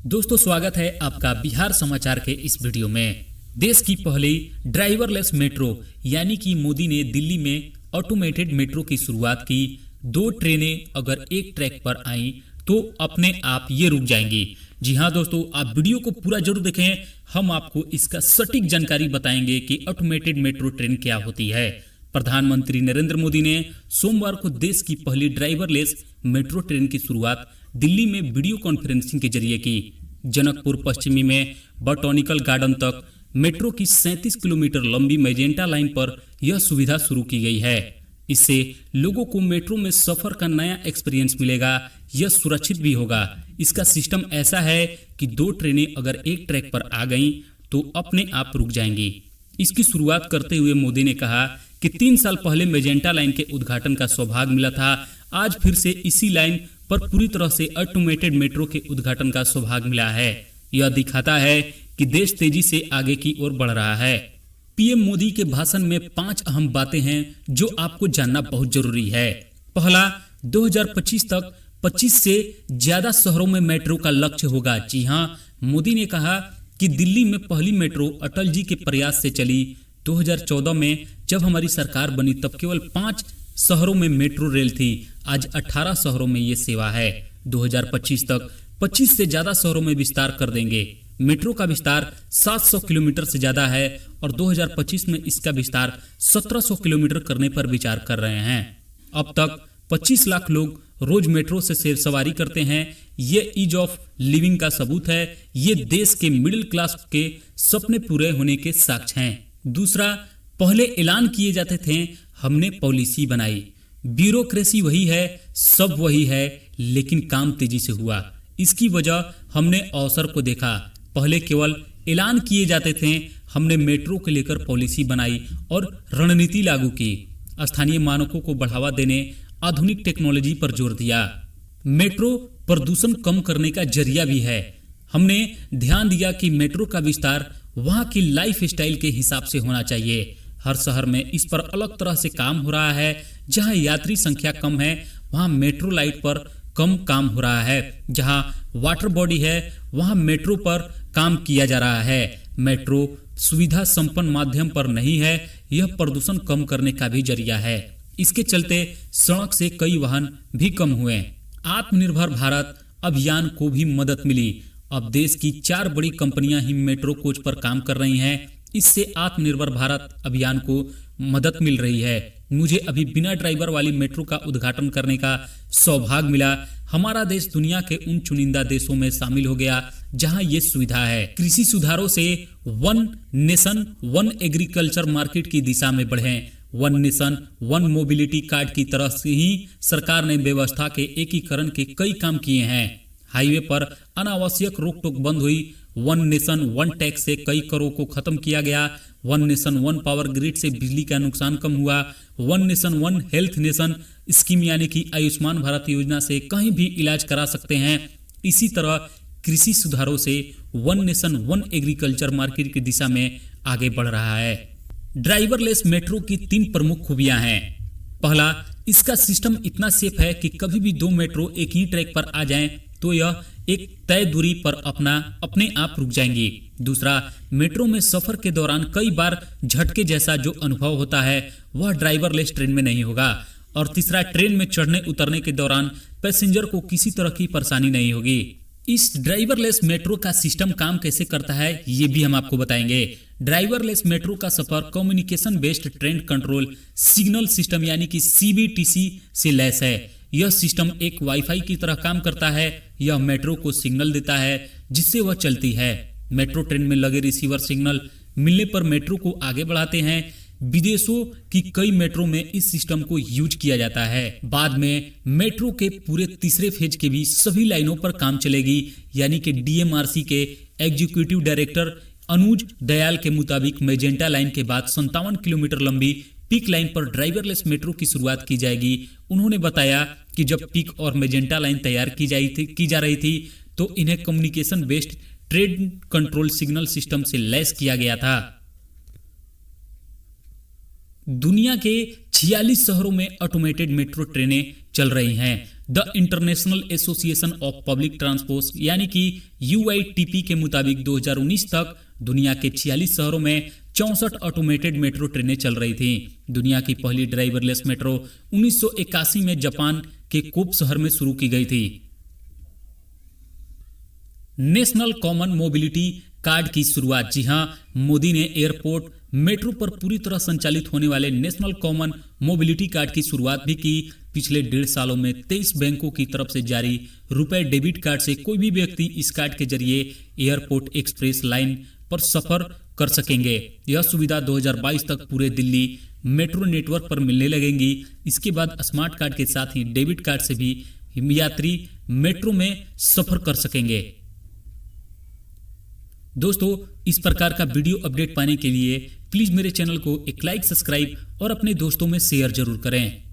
दोस्तों, स्वागत है आपका बिहार समाचार के इस वीडियो में। देश की पहली ड्राइवरलेस मेट्रो यानी कि मोदी ने दिल्ली में ऑटोमेटेड मेट्रो की शुरुआत की। 2 ट्रेनें अगर एक ट्रैक पर आईं तो अपने आप ये रुक जाएंगी। जी हाँ दोस्तों, आप वीडियो को पूरा जरूर देखें। हम आपको इसका सटीक जानकारी बताएंगे कि ऑटोमेटेड मेट्रो ट्रेन क्या होती है। प्रधानमंत्री नरेंद्र मोदी ने सोमवार को देश की पहली ड्राइवरलेस मेट्रो ट्रेन की शुरुआत दिल्ली में वीडियो कॉन्फ्रेंसिंग के जरिए की। जनकपुर पश्चिमी में बॉटनिकल गार्डन तक मेट्रो की 37 किलोमीटर लंबी मैजेंटा लाइन पर यह सुविधा शुरू की गई है। इससे लोगों को मेट्रो में सफर का नया एक्सपीरियंस मिलेगा। यह सुरक्षित भी होगा। इसका सिस्टम ऐसा है कि 2 ट्रेनें अगर एक ट्रैक पर आ गईं तो अपने आप रुक जाएंगी। इसकी शुरुआत करते हुए मोदी ने कहा कि 3 साल पहले मैजेंटा लाइन के उद्घाटन का सौभाग्य मिला था। आज फिर से इसी लाइन पर पूरी तरह से ऑटोमेटेड मेट्रो के उद्घाटन का सौभाग्य मिला है। यह दिखाता है कि देश तेजी से आगे की ओर बढ़ रहा है। पीएम मोदी के भाषण में 5 अहम बातें हैं जो आपको जानना बहुत जरूरी है। पहला, 2025 तक 25 से ज्यादा शहरों में मेट्रो का लक्ष्य होगा। जी हाँ, मोदी ने कहा कि दिल्ली में पहली मेट्रो अटल जी के प्रयास से चली। 2014 में जब हमारी सरकार बनी तब केवल 5 शहरों में मेट्रो रेल थी। आज 18 शहरों में ये सेवा है। 2025 तक 25 से ज्यादा शहरों में विस्तार कर देंगे। मेट्रो का विस्तार 700 किलोमीटर से ज्यादा है और 2025 में इसका विस्तार 1700 किलोमीटर करने पर विचार कर रहे हैं। अब तक 25 लाख लोग रोज मेट्रो से सैर सवारी करते हैं। ये ईज ऑफ लिविंग का सबूत है। ये देश के मिडिल क्लास के सपने पूरे होने के साक्ष्य हैं। दूसरा, पहले ऐलान किए जाते थे, हमने पॉलिसी बनाई। ब्यूरोक्रेसी वही है, सब वही है, लेकिन काम तेजी से हुआ। इसकी वजह हमने अवसर को देखा। पहले केवल ऐलान किए जाते थे, हमने मेट्रो को लेकर पॉलिसी बनाई और रणनीति लागू की। स्थानीय मानकों को बढ़ावा देने, आधुनिक टेक्नोलॉजी पर जोर दिया। मेट्रो प्रदूषण कम करने का जरिया भी है। हमने ध्यान दिया कि मेट्रो का विस्तार वहां की लाइफ स्टाइल के हिसाब से होना चाहिए। हर शहर में इस पर अलग तरह से काम हो रहा है। जहां यात्री संख्या कम है वहां मेट्रो लाइट पर कम काम हो रहा है। जहां वाटर बॉडी है वहां मेट्रो पर काम किया जा रहा है। मेट्रो सुविधा संपन्न माध्यम पर नहीं है, यह प्रदूषण कम करने का भी जरिया है। इसके चलते सड़क से कई वाहन भी कम हुए। आत्मनिर्भर भारत अभियान को भी मदद मिली। अब देश की 4 बड़ी कंपनियां ही मेट्रो कोच पर काम कर रही हैं। इससे आत्मनिर्भर भारत अभियान को मदद मिल रही है। मुझे अभी बिना ड्राइवर वाली मेट्रो का उद्घाटन करने का सौभाग्य मिला। हमारा देश दुनिया के उन चुनिंदा देशों में शामिल हो गया जहां ये सुविधा है। कृषि सुधारों से one nation one agriculture market की दिशा में बढ़े। One nation one mobility card की तरह से ही सरकार ने व्यवस्था के एकीकरण के कई काम किए हैं। हाईवे पर अनावश्यक रोक टोक बंद हुई। वन नेशन वन टैक्स से कई करों को खत्म किया गया। One nation one power grid से बिजली का नुकसान कम हुआ। One nation one health nation scheme यानी कि आयुष्मान भारत योजना से कहीं भी इलाज करा सकते हैं। इसी तरह कृषि सुधारों से one nation one agriculture market की दिशा में आगे बढ़ रहा है। ड्राइवरलेस मेट्रो की 3 प्रमुख खूबियां हैं। पहला, इसका सिस्टम इतना सेफ है कि कभी भी 2 मेट्रो एक ही ट्रैक पर आ जाएं तो यह एक तय दूरी पर अपने आप रुक जाएंगी। दूसरा, मेट्रो में सफर के दौरान कई बार झटके जैसा जो अनुभव होता है वह ड्राइवरलेस ट्रेन में नहीं होगा। और तीसरा, ट्रेन में चढ़ने उतरने के दौरान पैसेंजर को किसी तरह की परेशानी नहीं होगी। इस ड्राइवरलेस मेट्रो का सिस्टम काम कैसे करता है ये भी हम आपको बताएंगे। ड्राइवरलेस मेट्रो का सफर communication based train control signal system यानी कि सीबीटीसी से लैस है। यह सिस्टम एक वाईफाई की तरह काम करता है। यह मेट्रो को सिग्नल देता है जिससे वह चलती है। मेट्रो ट्रेन में लगे रिसीवर सिग्नल मिलने पर मेट्रो को आगे बढ़ाते हैं। विदेशों की कई मेट्रो में इस सिस्टम को यूज किया जाता है। बाद में मेट्रो के पूरे तीसरे फेज के भी सभी लाइनों पर काम चलेगी। यानी कि डीएमआरसी के एग्जीक्यूटिव डायरेक्टर अनुज दयाल के मुताबिक मैजेंटा लाइन के बाद 57 किलोमीटर लंबी पीक लाइन पर ड्राइवरलेस मेट्रो की शुरुआत की जाएगी। उन्होंने बताया कि जब पीक और मैजेंटा लाइन तैयार की जा रही थी तो इन्हें communication based train control signal system से लैस किया गया था। दुनिया के 46 शहरों में ऑटोमेटेड मेट्रो ट्रेनें चल रही हैं। The international association of public transport यानी कि UITP के मुताबिक 2019 तक दुनिया के 46 शहरों में 64 ऑटोमेटेड मेट्रो ट्रेनें चल रही थी। दुनिया की पहली ड्राइवरलेस मेट्रो 1981 में जापान के कोब शहर में शुरू की गई थी। नेशनल कॉमन मोबिलिटी कार्ड की शुरुआत। जी हां, मोदी ने एयरपोर्ट मेट्रो पर पूरी तरह संचालित होने वाले नेशनल कॉमन मोबिलिटी कार्ड की शुरुआत भी की। पिछले 1.5 सालों में 23 बैंकों की तरफ से जारी रुपए डेबिट कार्ड से कोई भी व्यक्ति इस कार्ड के जरिए एयरपोर्ट एक्सप्रेस लाइन पर सफर कर सकेंगे। यह सुविधा 2022 तक पूरे दिल्ली मेट्रो नेटवर्क पर मिलने लगेंगी। इसके बाद स्मार्ट कार्ड के साथ ही डेबिट कार्ड से भी यात्री मेट्रो में सफर कर सकेंगे। दोस्तों, इस प्रकार का वीडियो अपडेट पाने के लिए प्लीज मेरे चैनल को एक लाइक, सब्सक्राइब और अपने दोस्तों में शेयर जरूर करें।